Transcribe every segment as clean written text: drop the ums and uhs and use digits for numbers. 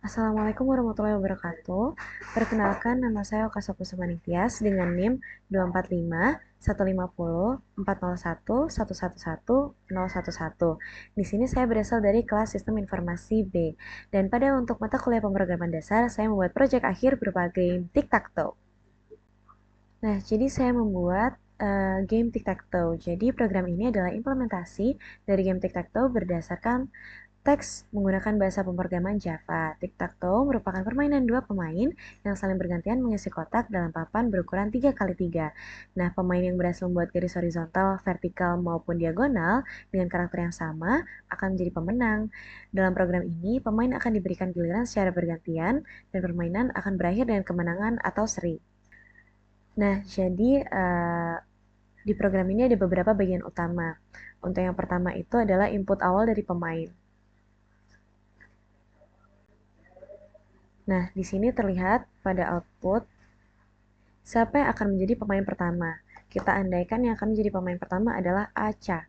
Assalamualaikum warahmatullahi wabarakatuh. Perkenalkan, nama saya Oka Saputra Ningtyas dengan NIM 245 150 401 111 011. Di sini saya berasal dari kelas Sistem Informasi B. Dan pada untuk mata kuliah pemrograman dasar, saya membuat proyek akhir berupa game Tic-Tac-Toe. Nah, jadi saya membuat game Tic-Tac-Toe. Jadi program ini adalah implementasi dari game Tic-Tac-Toe berdasarkan teks menggunakan bahasa pemrograman Java. Tic-Tac-Toe merupakan permainan dua pemain yang saling bergantian mengisi kotak dalam papan berukuran 3x3. Nah, pemain yang berhasil membuat garis horizontal, vertikal, maupun diagonal dengan karakter yang sama akan menjadi pemenang. Dalam program ini, pemain akan diberikan giliran secara bergantian dan permainan akan berakhir dengan kemenangan atau seri. Nah, jadi di program ini ada beberapa bagian utama. Untuk yang pertama itu adalah input awal dari pemain. Nah, di sini terlihat pada output siapa yang akan menjadi pemain pertama. Kita andaikan yang akan menjadi pemain pertama adalah Acha.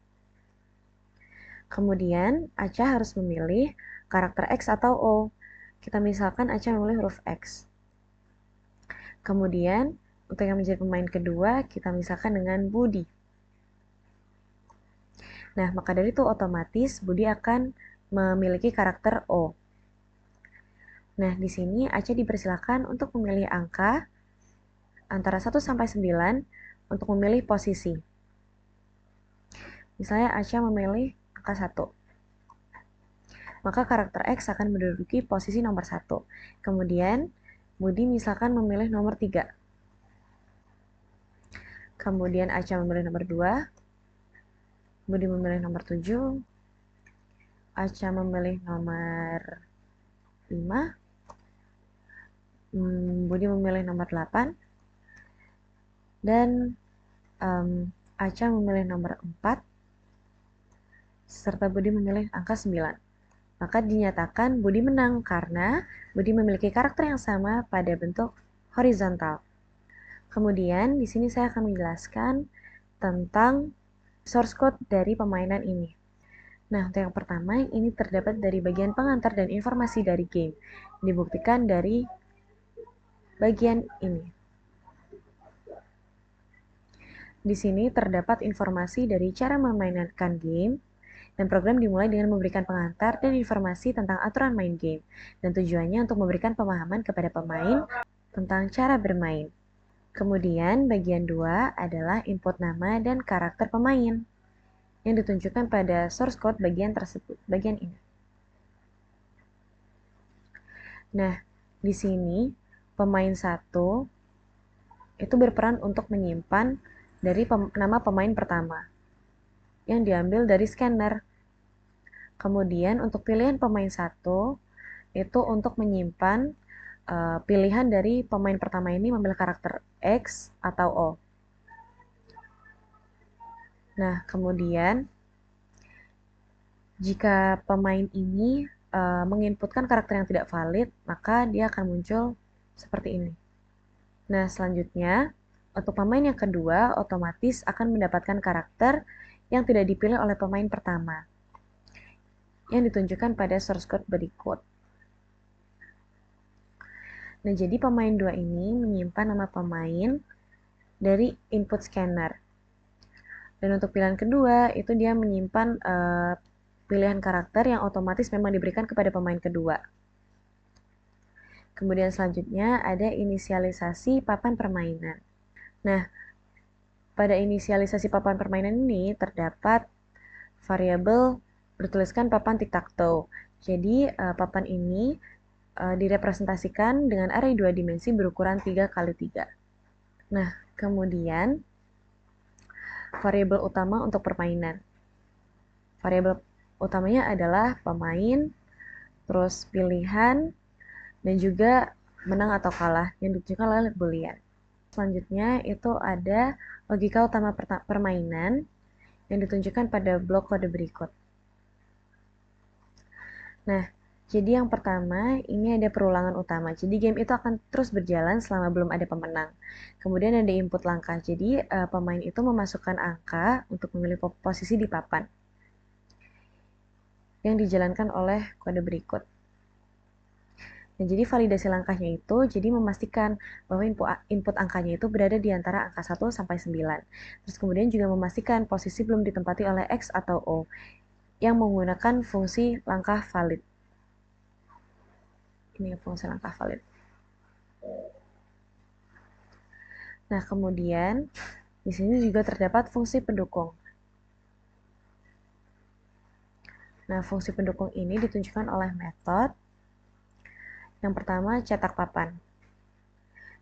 Kemudian, Acha harus memilih karakter X atau O. Kita misalkan Acha memilih huruf X. Kemudian, untuk yang menjadi pemain kedua, kita misalkan dengan Budi. Nah, maka dari itu otomatis Budi akan memiliki karakter O. Nah, di sini Acha dipersilakan untuk memilih angka antara 1 sampai 9 untuk memilih posisi. Misalnya Acha memilih angka 1. Maka karakter X akan menduduki posisi nomor 1. Kemudian Budi misalkan memilih nomor 3. Kemudian Acha memilih nomor 2. Budi memilih nomor 7. Acha memilih nomor 5. Budi memilih nomor 8. Dan Acha memilih nomor 4. Serta Budi memilih angka 9. Maka dinyatakan Budi menang karena Budi memiliki karakter yang sama pada bentuk horizontal. Kemudian di sini saya akan menjelaskan tentang source code dari permainan ini. Nah, untuk yang pertama, ini terdapat dari bagian pengantar dan informasi dari game. Dibuktikan dari bagian ini. Di sini terdapat informasi dari cara memainkan game, dan program dimulai dengan memberikan pengantar dan informasi tentang aturan main game, dan tujuannya untuk memberikan pemahaman kepada pemain tentang cara bermain. Kemudian bagian 2 adalah input nama dan karakter pemain yang ditunjukkan pada source code bagian tersebut, bagian ini. Nah, di sini pemain 1 itu berperan untuk menyimpan dari nama pemain pertama yang diambil dari scanner. Kemudian untuk pilihan pemain 1 itu untuk menyimpan pilihan dari pemain pertama ini memilih karakter X atau O. Nah, kemudian jika pemain ini menginputkan karakter yang tidak valid, maka dia akan muncul seperti ini. Nah, selanjutnya untuk pemain yang kedua otomatis akan mendapatkan karakter yang tidak dipilih oleh pemain pertama yang ditunjukkan pada source code berikut. Nah, jadi pemain 2 ini menyimpan nama pemain dari input scanner. Dan untuk pilihan kedua, itu dia menyimpan pilihan karakter yang otomatis memang diberikan kepada pemain kedua. Kemudian selanjutnya ada inisialisasi papan permainan. Nah, pada inisialisasi papan permainan ini terdapat variabel bertuliskan papan tic-tac-toe. Jadi, papan ini direpresentasikan dengan array 2 dimensi berukuran 3x3. Nah, kemudian variabel utama untuk permainan. Variabel utamanya adalah pemain, terus pilihan, dan juga menang atau kalah yang ditunjukkan oleh boolean. Selanjutnya itu ada logika utama permainan yang ditunjukkan pada blok kode berikut. Nah, jadi yang pertama ini ada perulangan utama. Jadi game itu akan terus berjalan selama belum ada pemenang. Kemudian ada input langkah. Jadi pemain itu memasukkan angka untuk memilih posisi di papan yang dijalankan oleh kode berikut. Nah, jadi validasi langkahnya itu jadi memastikan bahwa input angkanya itu berada di antara angka 1 sampai 9. Terus kemudian juga memastikan posisi belum ditempati oleh X atau O yang menggunakan fungsi langkah valid. Ini fungsi langkah valid. Nah, kemudian di sini juga terdapat fungsi pendukung. Nah, fungsi pendukung ini ditunjukkan oleh metode. Yang pertama, cetak papan.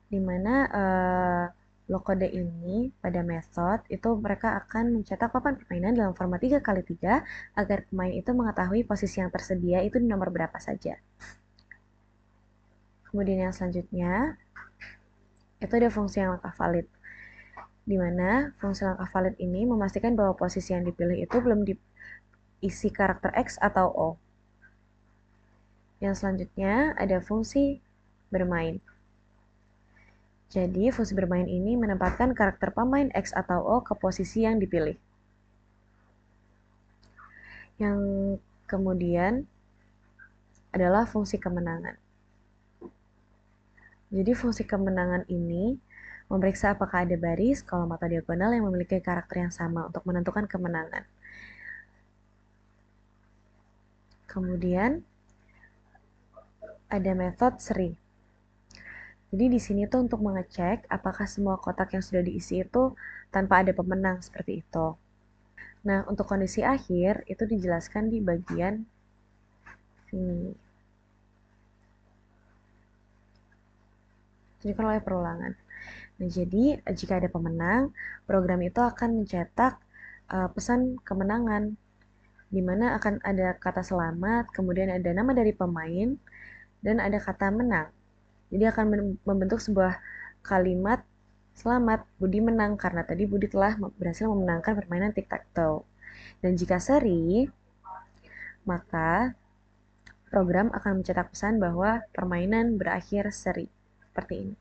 Di mana low code ini pada metode itu mereka akan mencetak papan permainan dalam format 3x3 agar pemain itu mengetahui posisi yang tersedia itu di nomor berapa saja. Kemudian yang selanjutnya itu ada fungsi yang langkah valid, di mana fungsi langkah valid ini memastikan bahwa posisi yang dipilih itu belum diisi karakter X atau O. Yang selanjutnya ada fungsi bermain. Jadi, fungsi bermain ini menempatkan karakter pemain X atau O ke posisi yang dipilih. Yang kemudian adalah fungsi kemenangan. Jadi, fungsi kemenangan ini memeriksa apakah ada baris, kolom, atau diagonal yang memiliki karakter yang sama untuk menentukan kemenangan. Kemudian, ada metode seri. Jadi di sini tuh untuk mengecek apakah semua kotak yang sudah diisi itu tanpa ada pemenang seperti itu. Nah, untuk kondisi akhir itu dijelaskan di bagian sini. Tunjukkan oleh perulangan. Nah, jadi jika ada pemenang, program itu akan mencetak pesan kemenangan, di mana akan ada kata selamat, kemudian ada nama dari pemain, dan ada kata menang. Jadi akan membentuk sebuah kalimat selamat, Budi menang karena tadi Budi telah berhasil memenangkan permainan tic-tac-toe. Dan jika seri, maka program akan mencetak pesan bahwa permainan berakhir seri. Seperti ini.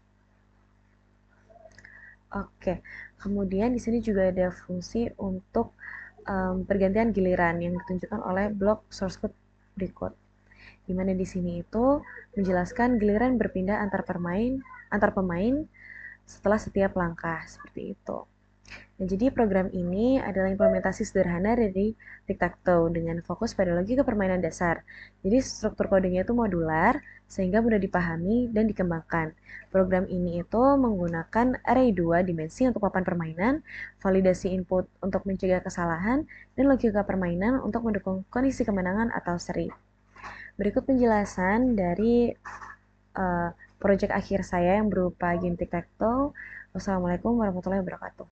Oke, kemudian di sini juga ada fungsi untuk pergantian giliran yang ditunjukkan oleh blok source code berikut. Di mana di sini itu menjelaskan giliran berpindah antar pemain setelah setiap langkah seperti itu. Nah, jadi program ini adalah implementasi sederhana dari tic-tac-toe dengan fokus pada logika permainan dasar. Jadi struktur kodenya itu modular sehingga mudah dipahami dan dikembangkan. Program ini itu menggunakan array 2 dimensi untuk papan permainan, validasi input untuk mencegah kesalahan, dan logika permainan untuk mendukung kondisi kemenangan atau seri. Berikut penjelasan dari proyek akhir saya yang berupa game tic-tac-toe. Wassalamualaikum warahmatullahi wabarakatuh.